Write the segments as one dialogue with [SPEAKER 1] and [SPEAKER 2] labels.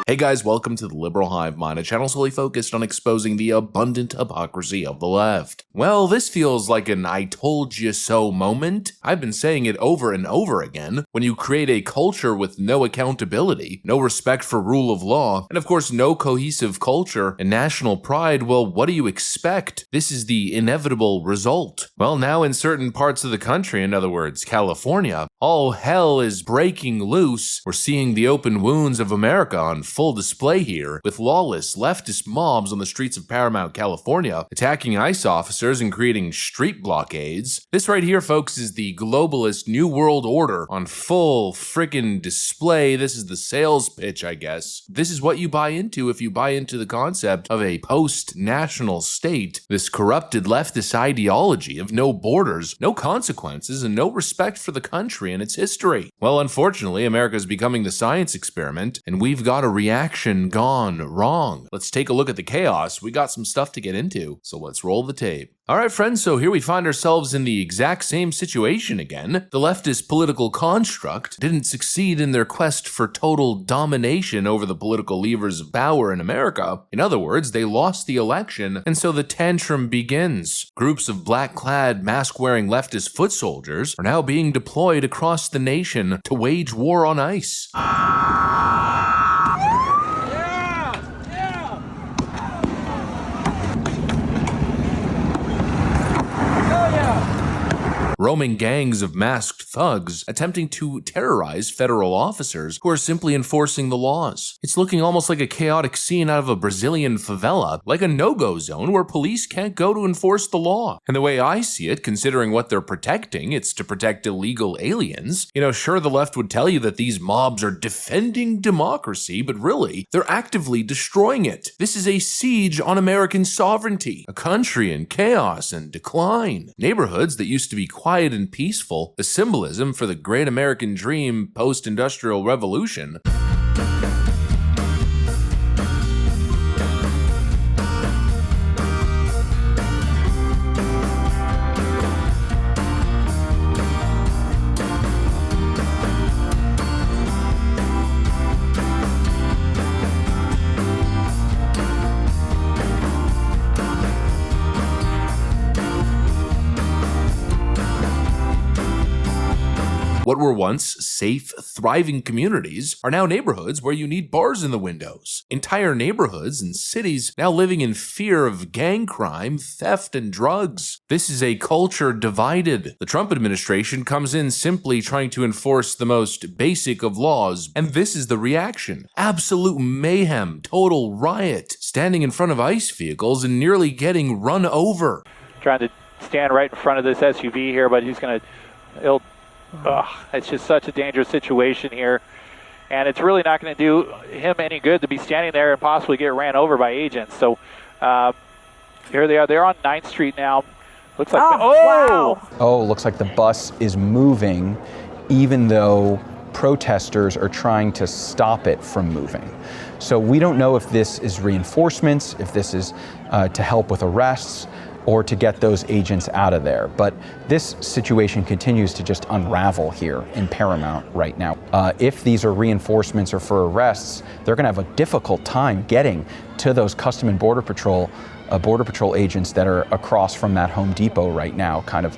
[SPEAKER 1] Hey guys, welcome to the Liberal Hive Mind, a channel solely focused on exposing the abundant hypocrisy of the left. Well, this feels like an I told you so moment. I've been saying it over and over again. When you create a culture with no accountability, no respect for rule of law, and of course no cohesive culture and national pride, well, what do you expect? This is the inevitable result. Well, now in certain parts of the country, in other words, California, all hell is breaking loose. We're seeing the open wounds of America on full display here, with lawless leftist mobs on the streets of Paramount, California, attacking ICE officers and creating street blockades. This right here, folks, is the globalist New World Order on full frickin' display. This is the sales pitch, I guess. This is what you buy into if you buy into the concept of a post-national state, this corrupted leftist ideology of no borders, no consequences, and no respect for the country and its history. Well, unfortunately, America is becoming the science experiment, and we've got a reaction gone wrong. Let's take a look at the chaos. We got some stuff to get into, so let's roll the tape. Alright friends, so here we find ourselves in the exact same situation again. The leftist political construct didn't succeed in their quest for total domination over the political levers of power in America. In other words, they lost the election, and so the tantrum begins. Groups of black-clad, mask-wearing leftist foot soldiers are now being deployed across the nation to wage war on ICE. Roaming gangs of masked thugs attempting to terrorize federal officers who are simply enforcing the laws. It's looking almost like a chaotic scene out of a Brazilian favela, like a no-go zone where police can't go to enforce the law. And the way I see it, considering what they're protecting, it's to protect illegal aliens. You know, sure, the left would tell you that these mobs are defending democracy, but really, they're actively destroying it. This is a siege on American sovereignty, a country in chaos and decline. Neighborhoods that used to be quiet and peaceful, the symbolism for the great American dream post-industrial revolution. What were once safe, thriving communities are now neighborhoods where you need bars in the windows. Entire neighborhoods and cities now living in fear of gang crime, theft, and drugs. This is a culture divided. The Trump administration comes in simply trying to enforce the most basic of laws, and this is the reaction. Absolute mayhem, total riot, standing in front of ICE vehicles and nearly getting run over.
[SPEAKER 2] Trying to stand right in front of this SUV here, but he's going to... it's just such a dangerous situation here, and it's really not going to do him any good to be standing there and possibly get ran over by agents. So here they are. They're on 9th Street now. Looks like
[SPEAKER 3] looks like the bus is moving, even though protesters are trying to stop it from moving. So we don't know if this is reinforcements, if this is to help with arrests, or to get those agents out of there. But this situation continues to just unravel here in Paramount right now. If these are reinforcements or for arrests, they're gonna have a difficult time getting to those Custom and Border Patrol agents that are across from that Home Depot right now, kind of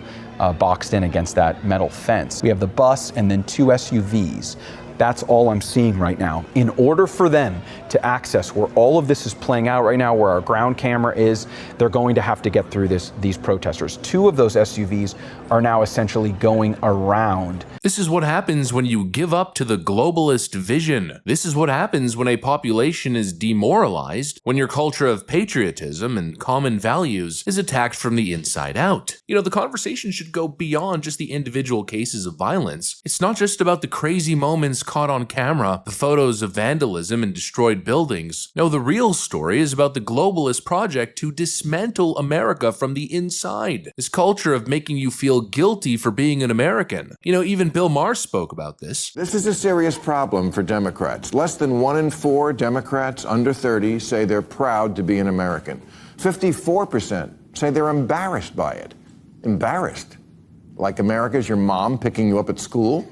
[SPEAKER 3] boxed in against that metal fence. We have the bus and then 2 SUVs. That's all I'm seeing right now. In order for them to access where all of this is playing out right now, where our ground camera is, they're going to have to get through these protesters. 2 of those SUVs are now essentially going around.
[SPEAKER 1] This is what happens when you give up to the globalist vision. This is what happens when a population is demoralized, when your culture of patriotism and common values is attacked from the inside out. You know, the conversation should go beyond just the individual cases of violence. It's not just about the crazy moments caught on camera, the photos of vandalism and destroyed buildings. No, the real story is about the globalist project to dismantle America from the inside. This culture of making you feel guilty for being an American. You know, even Bill Maher spoke about this.
[SPEAKER 4] This is a serious problem for Democrats. Less than 1 in 4 Democrats under 30 say they're proud to be an American. 54% say they're embarrassed by it. Embarrassed? Like America's your mom picking you up at school?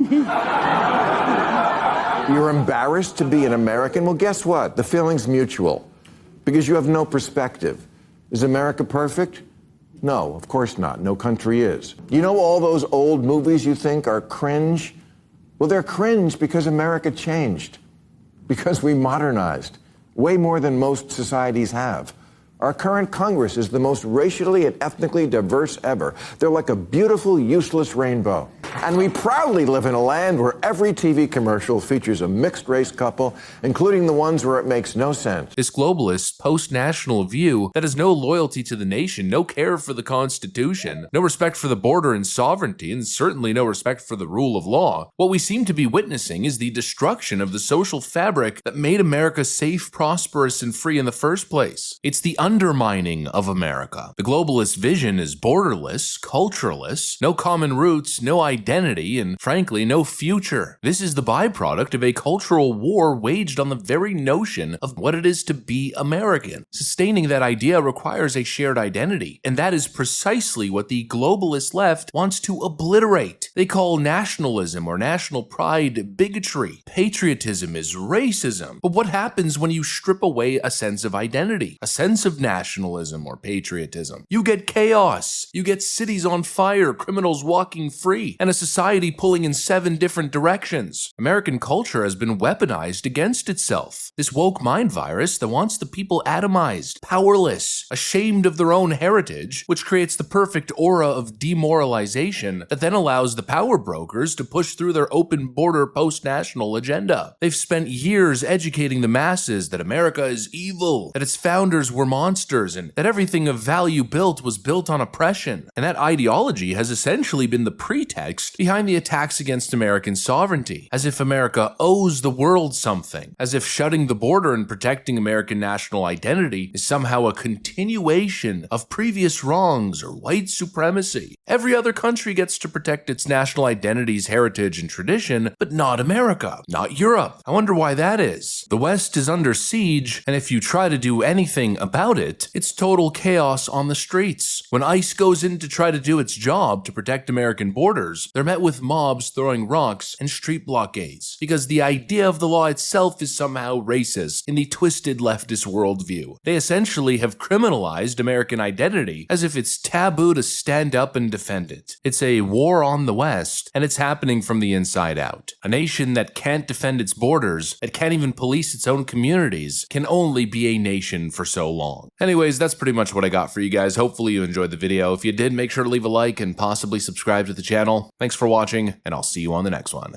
[SPEAKER 4] You're embarrassed to be an American? Well, guess what? The feeling's mutual because you have no perspective. Is America perfect? No, of course not. No country is. You know all those old movies you think are cringe? Well, they're cringe because America changed, because we modernized, way more than most societies have. Our current Congress is the most racially and ethnically diverse ever. They're like a beautiful, useless rainbow. And we proudly live in a land where every TV commercial features a mixed-race couple, including the ones where it makes no sense.
[SPEAKER 1] This globalist, post-national view that has no loyalty to the nation, no care for the Constitution, no respect for the border and sovereignty, and certainly no respect for the rule of law. What we seem to be witnessing is the destruction of the social fabric that made America safe, prosperous, and free in the first place. It's the undermining of America. The globalist vision is borderless, cultureless, no common roots, no identity, and frankly, no future. This is the byproduct of a cultural war waged on the very notion of what it is to be American. Sustaining that idea requires a shared identity, and that is precisely what the globalist left wants to obliterate. They call nationalism or national pride bigotry. Patriotism is racism. But what happens when you strip away a sense of identity, a sense of nationalism or patriotism? You get chaos. You get cities on fire, criminals walking free, and a society pulling in 7 different directions. American culture has been weaponized against itself. This woke mind virus that wants the people atomized, powerless, ashamed of their own heritage, which creates the perfect aura of demoralization that then allows the power brokers to push through their open border post-national agenda. They've spent years educating the masses that America is evil, that its founders were monsters, and that everything of value built was built on oppression. And that ideology has essentially been the pretext behind the attacks against American sovereignty, as if America owes the world something, as if shutting the border and protecting American national identity is somehow a continuation of previous wrongs or white supremacy. Every other country gets to protect its national identity's heritage and tradition, but not America, not Europe. I wonder why that is. The West is under siege, and if you try to do anything about it, it's total chaos on the streets. When ICE goes in to try to do its job to protect American borders, they're met with mobs throwing rocks and street blockades, because the idea of the law itself is somehow racist in the twisted leftist worldview. They essentially have criminalized American identity as if it's taboo to stand up and defend it. It's a war on the West, and it's happening from the inside out. A nation that can't defend its borders, that can't even police its own communities, can only be a nation for so long. Anyways, that's pretty much what I got for you guys. Hopefully you enjoyed the video. If you did, make sure to leave a like and possibly subscribe to the channel. Thanks for watching, and I'll see you on the next one.